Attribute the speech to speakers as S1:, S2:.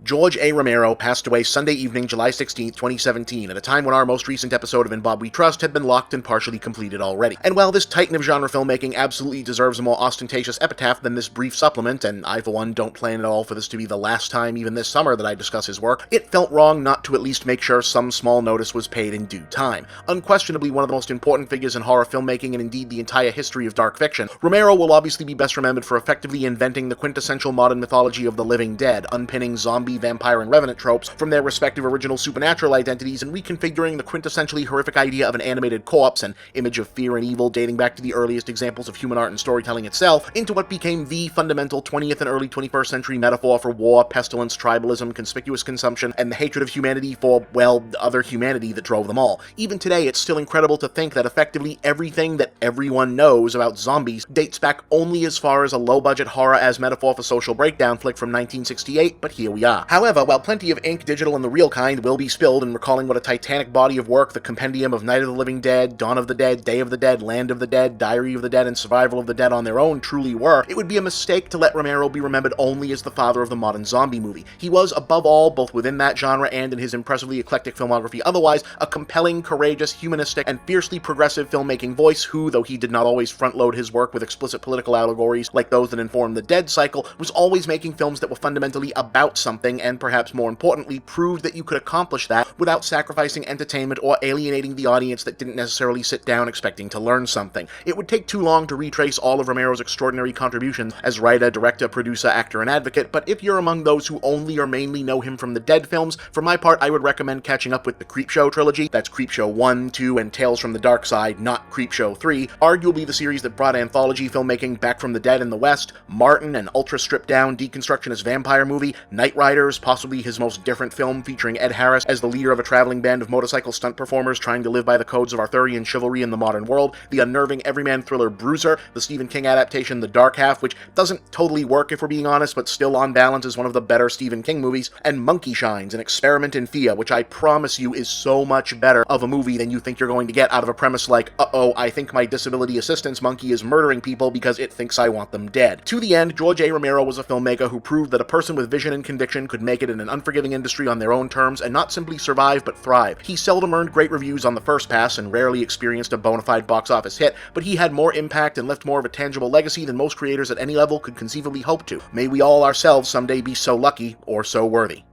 S1: George A. Romero passed away Sunday evening, July 16, 2017, at a time when our most recent episode of In Bob We Trust had been locked and partially completed already. And while this titan of genre filmmaking absolutely deserves a more ostentatious epitaph than this brief supplement, and I for one don't plan at all for this to be the last time even this summer that I discuss his work, it felt wrong not to at least make sure some small notice was paid in due time. Unquestionably one of the most important figures in horror filmmaking and indeed the entire history of dark fiction, Romero will obviously be best remembered for effectively inventing the quintessential modern mythology of the living dead, unpinning zombie, vampire, and revenant tropes from their respective original supernatural identities and reconfiguring the quintessentially horrific idea of an animated corpse, an image of fear and evil dating back to the earliest examples of human art and storytelling itself, into what became the fundamental 20th and early 21st century metaphor for war, pestilence, tribalism, conspicuous consumption, and the hatred of humanity for, well, other humanity that drove them all. Even today, it's still incredible to think that effectively everything that everyone knows about zombies dates back only as far as a low-budget horror as metaphor for social breakdown flick from 1968, but here we are. However, while plenty of ink, digital and the real kind, will be spilled in recalling what a titanic body of work the compendium of Night of the Living Dead, Dawn of the Dead, Day of the Dead, Land of the Dead, Diary of the Dead, and Survival of the Dead on their own truly were, it would be a mistake to let Romero be remembered only as the father of the modern zombie movie. He was, above all, both within that genre and in his impressively eclectic filmography otherwise, a compelling, courageous, humanistic, and fiercely progressive filmmaking voice who, though he did not always front-load his work with explicit political allegories like those that informed the Dead cycle, was always making films that were fundamentally about something, and perhaps more importantly, proved that you could accomplish that without sacrificing entertainment or alienating the audience that didn't necessarily sit down expecting to learn something. It would take too long to retrace all of Romero's extraordinary contributions as writer, director, producer, actor, and advocate, but if you're among those who only or mainly know him from the Dead films, for my part, I would recommend catching up with the Creepshow trilogy. That's Creepshow 1, 2, and Tales from the Dark Side, not Creepshow 3, arguably the series that brought anthology filmmaking back from the dead in the West, Martin, an ultra-stripped-down deconstructionist vampire movie, Night Riders, possibly his most different film featuring Ed Harris as the leader of a traveling band of motorcycle stunt performers trying to live by the codes of Arthurian chivalry in the modern world, the unnerving everyman thriller Bruiser, the Stephen King adaptation The Dark Half, which doesn't totally work if we're being honest, but still on balance is one of the better Stephen King movies, and Monkey Shines, an experiment in fear, which I promise you is so much better of a movie than you think you're going to get out of a premise like, uh-oh, I think my disability assistance monkey is murdering people because it thinks I want them dead. To the end, George A. Romero was a filmmaker who proved that a person with vision and conviction could make it in an unforgiving industry on their own terms and not simply survive but thrive. He seldom earned great reviews on the first pass and rarely experienced a bona fide box office hit, but he had more impact and left more of a tangible legacy than most creators at any level could conceivably hope to. May we all ourselves someday be so lucky or so worthy.